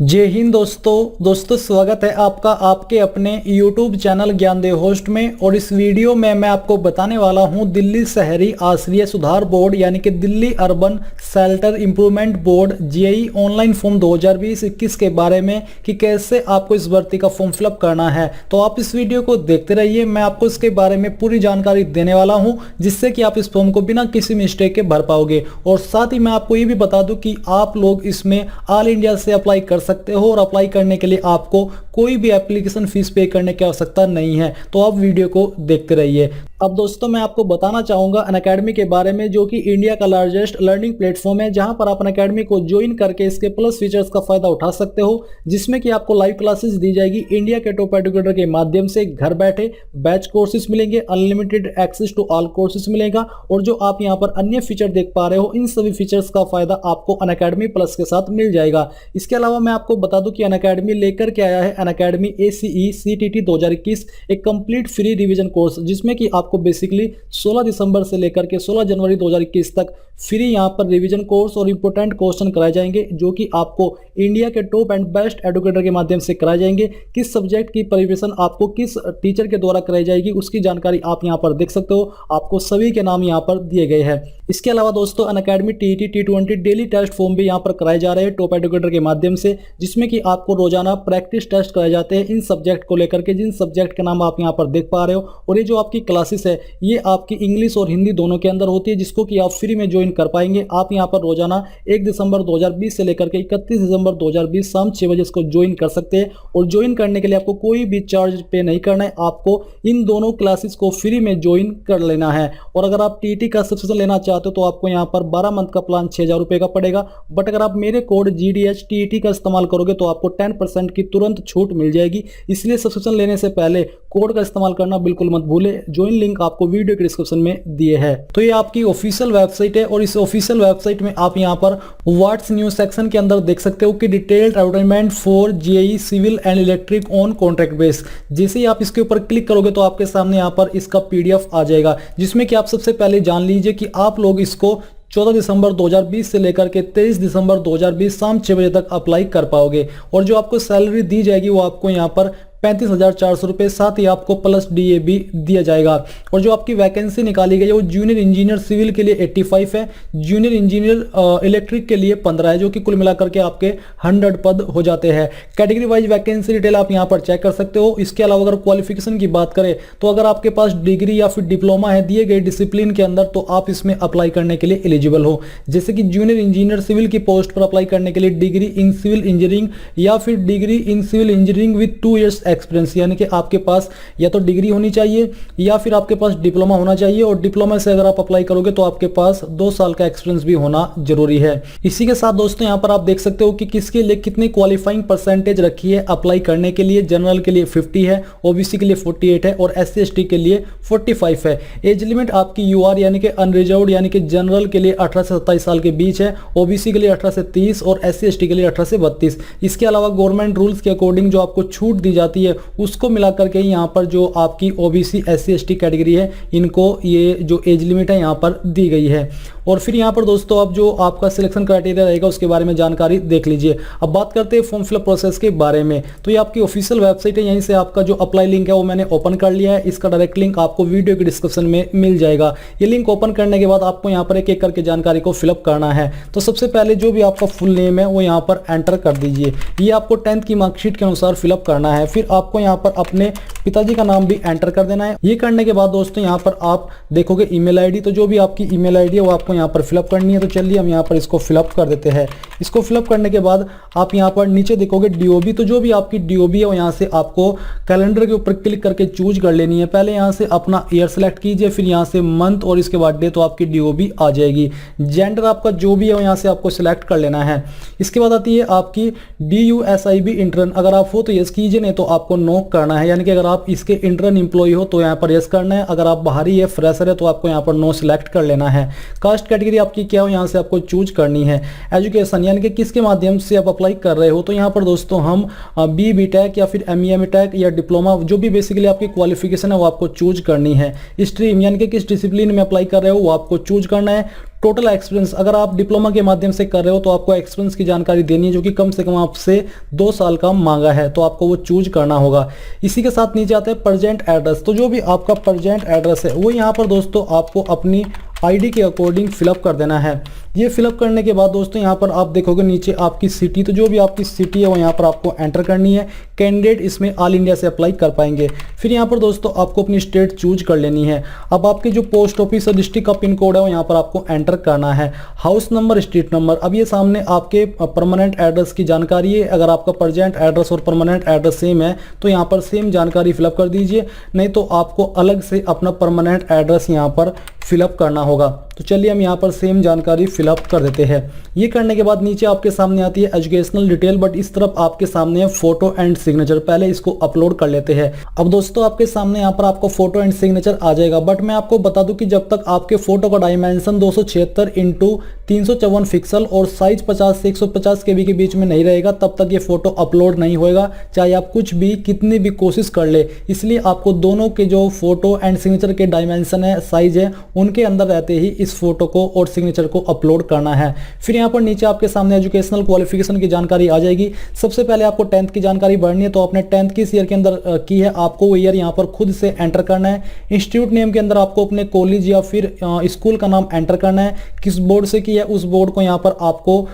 जय हिंद दोस्तों स्वागत है आपका आपके अपने YouTube चैनल ज्ञानदेव होस्ट में। और इस वीडियो में मैं आपको बताने वाला हूं दिल्ली शहरी आश्रय सुधार बोर्ड यानी कि Delhi urban shelter improvement board JEE online form 2020-21 के बारे में कि कैसे आपको इस भर्ती का फॉर्म फिलअप करना है। तो आप इस वीडियो को देखते रहिए, मैं आपको इसके बारे में पूरी जानकारी देने वाला हूँ जिससे कि आप इस फॉर्म को बिना किसी मिस्टेक के भर पाओगे। और साथ ही मैं आपको ये भी बता दूं कि आप लोग इसमें ऑल इंडिया से अप्लाई कर सकते हो और अप्लाई करने के लिए आपको कोई भी एप्लीकेशन फीस पे करने की आवश्यकता नहीं है। तो आप वीडियो को देखते रहिए। अब दोस्तों मैं आपको बताना चाहूंगा अनअकैडमी के बारे में, जो कि इंडिया का लार्जेस्ट लर्निंग प्लेटफॉर्म है जहां पर आप अनअकैडमी को ज्वाइन करके इसके प्लस फीचर्स का फायदा उठा सकते हो, जिसमें कि आपको लाइव क्लासेस दी जाएगी इंडिया के टॉप एजुकेटर के माध्यम से। घर बैठे बैच कोर्सेज मिलेंगे, unlimited access to all courses मिलेगा और जो आप यहां पर अन्य फीचर देख पा रहे हो इन सभी फीचर्स का फायदा आपको अनअकैडमी प्लस के साथ मिल जाएगा। इसके अलावा मैं आपको बता दूं कि अनअकैडमी लेकर के आया है अनअकैडमी ACE CTT 2021 एक कंप्लीट फ्री रिवीजन कोर्स, जिसमें कि आपको बेसिकली 16 दिसंबर से लेकर के 16 जनवरी 2021 तक फ्री यहां पर रिवीजन कोर्स और इंपोर्टेंट क्वेश्चन कराए जाएंगे, जो कि आपको इंडिया के टॉप एंड बेस्ट एजुकेटर के माध्यम से कराए जाएंगे। किस सब्जेक्ट की प्रिपरेशन आपको किस टीचर के द्वारा कराई जाएगी उसकी जानकारी आप यहां पर देख सकते हो। आपको सभी के नाम यहां पर दिए गए हैं। इसके अलावा दोस्तों Unacademy TET T20 daily test form भी यहां पर कराए जा रहे हैं टॉप एजुकेटर के माध्यम से, जिसमें कि आपको रोजाना प्रैक्टिस टेस्ट कराए जाते हैं इन सब्जेक्ट को लेकर के, जिन सब्जेक्ट के नाम आप यहां पर देख पा रहे हो। और ये जो आपकी क्लासेस है ये आपकी इंग्लिश और हिंदी दोनों के अंदर होती है, जिसको कि आप फ्री में ज्वाइन कर पाएंगे। आप यहां पर रोजाना 1 दिसंबर 2020 से लेकर के 31 दिसंबर 2020 शाम 6 बजे इसको ज्वाइन कर सकते हैं। और ज्वाइन करने के लिए आपको कोई भी चार्ज पे नहीं करना है, आपको इन दोनों क्लासेस को फ्री में ज्वाइन कर लेना है। और अगर आप TET का सब्सक्रिप्शन लेना चाहते हो तो आपको यहां पर 12 मंथ का प्लान 6000 रुपए का पड़ेगा। बट अगर आप मेरे कोड GDH TET का इस्तेमाल करोगे तो आपको 10% की तुरंत छूट मिल जाएगी। इसलिए सब्सक्रिप्शन लेने से पहले कोड का इस्तेमाल करना बिल्कुल मत भूले। ज्वाइन लिंक आपको वीडियो के डिस्क्रिप्शन में दिए है। तो ये आपकी ऑफिशियल वेबसाइट है और इस ऑफिशियल वेबसाइट में आप यहां पर व्हाट्स न्यूज सेक्शन के अंदर देख सकते हो कि detailed advertisement for JE civil and electric on contract base. जैसे ही आप इसके ऊपर क्लिक करोगे तो आपके सामने यहां पर इसका PDF आ जाएगा, जिसमें कि आप सबसे पहले जान लीजिए कि आप लोग इसको 14 दिसंबर 2020 से लेकर के 23 दिसंबर 2020 शाम 6 बजे तक अप्लाई कर पाओगे। और जो आपको सैलरी दी जाएगी वो आपको यहाँ पर 35,400 रुपये, साथ ही आपको प्लस DA भी दिया जाएगा। और जो आपकी वैकेंसी निकाली गई है वो जूनियर इंजीनियर सिविल के लिए 85 है, जूनियर इंजीनियर इलेक्ट्रिक के लिए 15 है, जो कि कुल मिलाकर के आपके 100 पद हो जाते हैं। कैटेगरी वाइज वैकेंसी डिटेल आप यहाँ पर चेक कर सकते हो। इसके अलावा अगर क्वालिफिकेशन की बात करें तो अगर आपके पास डिग्री या फिर डिप्लोमा है दिए गए डिसिप्लिन के अंदर तो आप इसमें अप्लाई करने के लिए एलिजिबल हो। जैसे कि जूनियर इंजीनियर सिविल की पोस्ट पर अप्लाई करने के लिए डिग्री इन सिविल इंजीनियरिंग या फिर degree in civil engineering with 2 years experience, यानी कि आपके पास या तो डिग्री होनी चाहिए या फिर आपके पास डिप्लोमा होना चाहिए। और डिप्लोमा से अगर आप अप्लाई करोगे तो आपके पास 2 साल का एक्सपीरियंस भी होना जरूरी है। इसी के साथ दोस्तों यहाँ पर आप देख सकते हो कि किसके लिए कितनी क्वालिफाइंग परसेंटेज रखी है अप्लाई करने के लिए। जनरल के लिए 50 है, OBC के लिए 48 है और SC/ST के लिए 45 है। एज लिमिट आपकी UR यानी कि अनरिजर्व्ड यानी कि जनरल के लिए 18 से 27 साल के बीच है, OBC के लिए 18 से 30 और SC/ST के लिए 18 से 32। इसके अलावा गवर्नमेंट रूल्स के अकॉर्डिंग जो आपको छूट दी जाती है उसको मिलाकर के यहाँ पर जो आपकी OBC SC/ST कैटेगरी है इनको ये जो एज लिमिट है यहाँ पर दी गई है। और फिर यहाँ पर दोस्तों अब जो आपका सिलेक्शन क्राइटेरिया रहेगा उसके बारे में जानकारी देख लीजिए। अब बात करते हैं फॉर्म फिलअप प्रोसेस के बारे में। तो ये आपकी ऑफिशियल वेबसाइट है, यहीं से आपका जो अप्लाई लिंक है वो मैंने ओपन कर लिया है। इसका डायरेक्ट लिंक आपको वीडियो के डिस्क्रिप्शन में मिल जाएगा। ये लिंक ओपन करने के बाद आपको यहाँ पर एक एक करके जानकारी को फिलअप करना है। तो सबसे पहले जो भी आपका फुल नेम है वो यहाँ पर एंटर कर दीजिए। ये आपको 10th की मार्कशीट के अनुसार फिलअप करना है। फिर आपको यहाँ पर अपने पिताजी का नाम भी एंटर कर देना है। ये करने के बाद दोस्तों यहाँ पर आप देखोगे ईमेल आईडी, तो जो भी आपकी ईमेल आईडी है वो आपको यहाँ पर फिलअप करनी है। तो चलिए हम यहाँ पर इसको फिलअप कर देते हैं। इसको फिलअप करने के बाद आप यहाँ पर नीचे देखोगे DOB, तो जो भी आपकी DOB है वो यहाँ से आपको कैलेंडर के ऊपर क्लिक करके चूज कर लेनी है। पहले यहाँ से अपना ईयर सेलेक्ट कीजिए, फिर यहाँ से मंथ और इसके बाद डे, तो आपकी DOB आ जाएगी। जेंडर आपका जो भी है वो यहाँ से आपको सिलेक्ट कर लेना है। इसके बाद आती है आपकी DUSIB इंटर्न, अगर आप हो तो यस कीजिए, नहीं तो आपको नो करना है। यानी कि अगर आप इसके इंटर्न एम्प्लॉय हो तो यहाँ पर यस करना है, अगर आप बाहरी है फ्रेशर है तो आपको यहाँ पर नो सिलेक्ट कर लेना है। कास्ट कैटेगरी आपकी क्या हो यहाँ से आपको चूज करनी है। एजुकेशन यानी कि किसके माध्यम से आप अप्लाई कर रहे हो, तो यहाँ पर दोस्तों हम BTech या फिर MEM या डिप्लोमा, जो भी बेसिकली आपकी क्वालिफिकेशन है वो आपको चूज करनी है। स्ट्रीम यानी कि किस डिसिप्लिन में अप्लाई कर रहे हो वो आपको चूज करना है। टोटल एक्सपीरियंस, अगर आप डिप्लोमा के माध्यम से कर रहे हो तो आपको एक्सपीरियंस की जानकारी देनी है जो कि कम से कम आपसे 2 साल का मांगा है, तो आपको वो चूज करना होगा। इसी के साथ नीचे आता है प्रेजेंट एड्रेस। तो जो भी आपका प्रेजेंट एड्रेस है वो यहाँ पर दोस्तों आपको अपनी आईडी के अकॉर्डिंग फिलअप कर देना है। ये फिलअप करने के बाद दोस्तों यहाँ पर आप देखोगे नीचे आपकी सिटी, तो जो भी आपकी सिटी है वो यहाँ पर आपको एंटर करनी है। कैंडिडेट इसमें ऑल इंडिया से अप्लाई कर पाएंगे। फिर यहाँ पर दोस्तों आपको अपनी स्टेट चूज कर लेनी है। अब आपके जो पोस्ट ऑफिस और डिस्ट्रिक्ट का पिन कोड है वो यहाँ पर आपको एंटर करना है। हाउस नंबर, स्ट्रीट नंबर, अब ये सामने आपके परमानेंट एड्रेस की जानकारी है। अगर आपका प्रेजेंट एड्रेस और परमानेंट एड्रेस सेम है तो यहाँ पर सेम जानकारी फिलअप कर दीजिए, नहीं तो आपको अलग से अपना परमानेंट एड्रेस यहाँ पर फिलअप करना होगा। तो चलिए हम यहाँ पर सेम जानकारी फिलअप कर देते हैं। ये करने के बाद नीचे आपके सामने आती है एजुकेशनल डिटेल, बट इस तरफ आपके सामने है फोटो एंड सिग्नेचर। पहले इसको अपलोड कर लेते हैं। अब दोस्तों आपके सामने यहाँ पर आपको फोटो एंड सिग्नेचर आ जाएगा, बट मैं आपको बता दूं कि जब तक आपके फोटो का डायमेंशन 276x354 पिक्सल और साइज 50 से 150 KB के बीच में नहीं रहेगा तब तक ये फोटो अपलोड नहीं होएगा, चाहे आप कुछ भी कितनी भी कोशिश कर ले। इसलिए आपको दोनों के जो फोटो एंड सिग्नेचर के डायमेंशन है, साइज है, उनके अंदर रहते ही इस फोटो को और सिग्नेचर को अपलोड करना है। फिर यहाँ पर नीचे आपके सामने एजुकेशनल क्वालिफिकेशन की जानकारी आ जाएगी। सबसे पहले आपको 10th की जानकारी भरनी है, तो आपने 10th किस ईयर के अंदर की है आपको वो ईयर यहाँ पर खुद से एंटर करना है। इंस्टीट्यूट नेम के अंदर आपको अपने कॉलेज या फिर स्कूल का नाम एंटर करना है। किस बोर्ड से की है उस बोर्ड को यहाँ पर आपको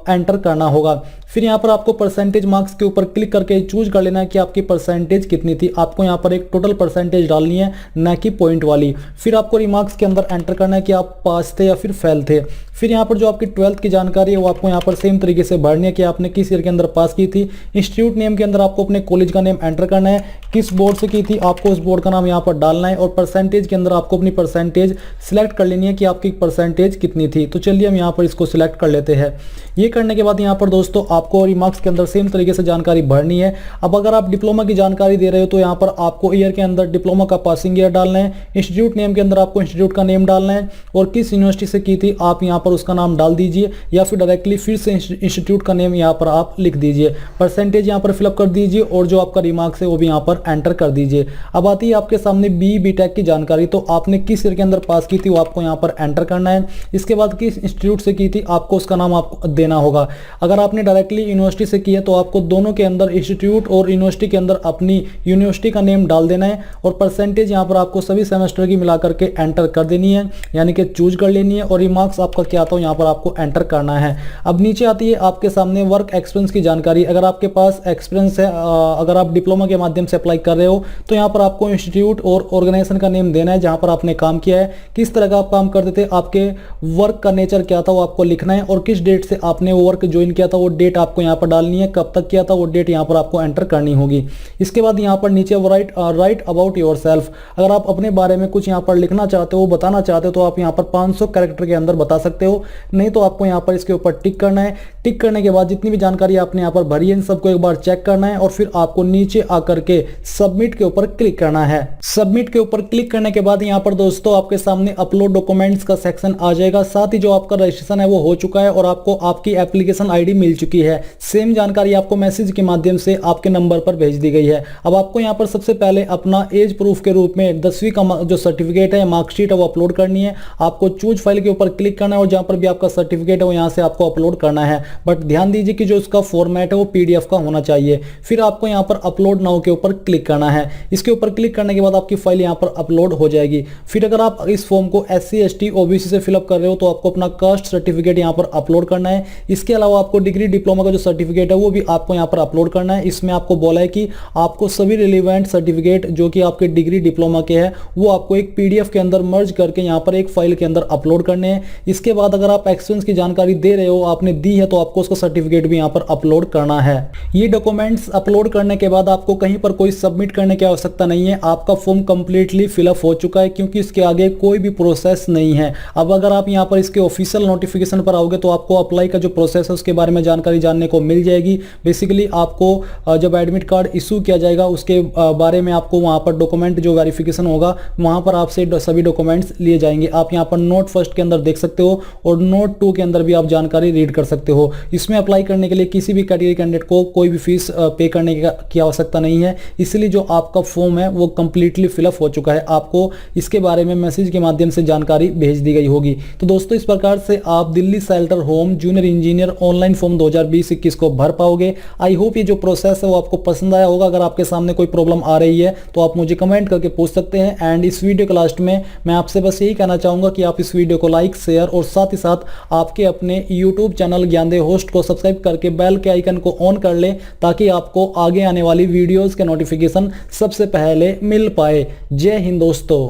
एंटर करना होगा। फिर यहाँ पर आपको परसेंटेज मार्क्स के ऊपर क्लिक करके चूज कर लेना है कि आपकी परसेंटेज कितनी थी। आपको यहाँ पर एक टोटल परसेंटेज डालनी है, ना कि पॉइंट वाली। फिर आपको रिमार्क्स के अंदर एंटर करना है कि आप पास थे या फिर फेल थे। फिर यहाँ पर जो आपकी 12th की जानकारी है वो आपको यहाँ पर सेम तरीके से भरनी है कि आपने किस ईयर के अंदर पास की थी। इंस्टीट्यूट नेम के अंदर आपको अपने कॉलेज का नेम एंटर करना है। किस बोर्ड से की थी आपको उस बोर्ड का नाम यहाँ पर डालना है। और परसेंटेज के अंदर आपको अपनी परसेंटेज सिलेक्ट कर लेनी है कि आपकी परसेंटेज कितनी थी। तो चलिए हम यहाँ पर इसको सिलेक्ट कर लेते हैं। ये करने के बाद यहाँ पर दोस्तों आपको रिमार्क्स के अंदर सेम तरीके से जानकारी भरनी है। अब अगर आप डिप्लोमा की जानकारी दे रहे हो तो यहाँ पर आपको ईयर के अंदर डिप्लोमा का पासिंग ईयर डालना है। इंस्टीट्यूट नेम के अंदर आपको इंस्टीट्यूट का नेम डालना है और किस यूनिवर्सिटी से की थी आप यहाँ पर उसका नाम डाल दीजिए, या फिर डायरेक्टली फिर से इंस्टीट्यूट का नेम यहाँ पर आप लिख दीजिए। परसेंटेज यहाँ पर फिलअप कर दीजिए और जो आपका रिमार्क्स है वो भी यहाँ पर एंटर कर दीजिए। अब आती है आपके सामने BTech की जानकारी, तो आपने किस ईयर के अंदर पास की थी वो आपको यहाँ पर एंटर करना है। इसके बाद किस इंस्टीट्यूट से की थी आपको उसका नाम आपको देना होगा। अगर आपने डायरेक्टली यूनिवर्सिटी से की है तो आपको दोनों के अंदर इंस्टीट्यूट और यूनिवर्सिटी के अंदर अपनी यूनिवर्सिटी का नेम डाल देना है और परसेंटेज यहाँ पर आपको सभी सेमेस्टर की मिला करके एंटर कर देनी है, यानी कि चूज कर लेनी है। और रिमार्क्स आपका क्या था यहाँ पर आपको एंटर करना है। अब नीचे आती है आपके सामने वर्क एक्सपीरियंस की जानकारी। अगर आपके पास एक्सपीरियंस है, अगर आप डिप्लोमा के माध्यम से अप्लाई कर रहे हो तो यहाँ पर आपको इंस्टीट्यूट और ऑर्गेनाइजेशन का नेम देना है जहाँ पर आपने काम किया है, किस तरह का आप काम करते थे, आपके वर्क का नेचर क्या था वो आपको लिखना है और किस डेट से आपने वो वर्क ज्वाइन किया था वो डेट आपको यहाँ पर डालनी है, कब तक किया था वो डेट यहाँ पर आपको एंटर करनी होगी। इसके बाद यहाँ पर नीचे राइट अबाउट योरसेल्फ, अगर आप अपने बारे में कुछ यहाँ पर लिखना चाहते हो, बताना चाहते हो तो आप यहाँ पर 500 कैरेक्टर के अंदर बता सकते हो, नहीं तो आपको यहाँ पर इसके ऊपर टिक करना है। टिक करने के बाद जितनी भी जानकारी आपने यहाँ पर भरी है इन सबको एक बार चेक करना है और फिर आपको नीचे आकर के सबमिट के ऊपर क्लिक करना है। सबमिट के ऊपर क्लिक करने के बाद यहाँ पर दोस्तों आपके सामने अपलोड डॉक्यूमेंट्स का सेक्शन आ जाएगा। साथ ही जो आपका रजिस्ट्रेशन है वो हो चुका है और आपको आपकी एप्लीकेशन आईडी मिल चुकी है। सेम जानकारी आपको मैसेज के माध्यम से आपके नंबर पर भेज दी गई है। अब आपको यहाँ पर सबसे पहले अपना एज प्रूफ के रूप में 10वीं का जो सर्टिफिकेट है, मार्कशीट है, वो अपलोड करनी है। आपको चूज फाइल के ऊपर क्लिक करना है और जहां पर भी आपका सर्टिफिकेट है वो यहाँ से आपको अपलोड करना है, बट ध्यान दीजिए कि जो उसका फॉर्मेट है वो PDF का होना चाहिए। फिर आपको यहाँ पर अपलोड नाउ के ऊपर क्लिक करना है। इसके ऊपर क्लिक करने के बाद आपकी फाइल यहाँ पर अपलोड हो जाएगी। फिर अगर आप इस फॉर्म को SC ST OBC से फिलअप कर रहे हो तो आपको अपना कास्ट सर्टिफिकेट यहाँ पर अपलोड करना है। इसके अलावा आपको डिग्री डिप्लोमा का जो सर्टिफिकेट है वो भी आपको यहाँ पर अपलोड करना है। इसमें आपको बोला है कि आपको सभी रिलेवेंट सर्टिफिकेट जो कि आपके डिग्री डिप्लोमा के हैं वो आपको एक PDF के अंदर मर्ज करके यहाँ पर एक फाइल के अंदर अपलोड करने हैं। इसके बाद अगर आप एक्सपीरियंस की जानकारी दे रहे हो, आपने दी है, तो आपको उसका सर्टिफिकेट भी यहाँ पर अपलोड करना है। ये डॉक्यूमेंट्स अपलोड करने के बाद आपको कहीं पर कोई सबमिट करने की आवश्यकता नहीं है। आपका फॉर्म कंप्लीटली फिलअप हो चुका है क्योंकि इसके आगे कोई भी प्रोसेस नहीं है। अब अगर आप यहाँ पर इसके ऑफिशियल नोटिफिकेशन पर आओगे तो आपको अप्लाई का जो प्रोसेस है उसके बारे में जानकारी जानकारी जानने को मिल जाएगी। बेसिकली आपको जब एडमिट कार्ड इशू किया जाएगा उसके बारे में आपको वहां पर डॉक्यूमेंट जो वेरिफिकेशन होगा वहां पर आपसे सभी डॉक्यूमेंट्स लिए जाएंगे। आप यहां पर नोट फर्स्ट के अंदर देख सकते हो और नोट 2 के अंदर भी आप जानकारी रीड कर सकते हो। इसमें अप्लाई करने के लिए किसी भी कैटेगरी कैंडिडेट को कोई भी फीस पे करने की आवश्यकता नहीं है, इसलिए जो आपका फॉर्म है वो कंप्लीटली फिलअप हो चुका है। आपको इसके बारे में मैसेज के माध्यम से जानकारी भेज दी गई होगी। तो दोस्तों इस प्रकार से आप Delhi shelter home junior engineer online form 2020-21 को भर पाओगे। आई होप ये जो प्रोसेस है वो आपको पसंद आया होगा। अगर आपके सामने कोई प्रॉब्लम आ रही है तो आप मुझे कमेंट करके पूछ सकते हैं। एंड इस वीडियो के लास्ट में मैं आपसे बस यही कहना चाहूंगा कि आप इस वीडियो को लाइक शेयर और साथ ही साथ आपके अपने यूट्यूब चैनल ज्ञानदेव होस्ट को सब्सक्राइब करके बेल के आइकन को ऑन कर लें ताकि आपको आगे आने वाली वीडियोस के नोटिफिकेशन सबसे पहले मिल पाए। जय हिंद दोस्तों।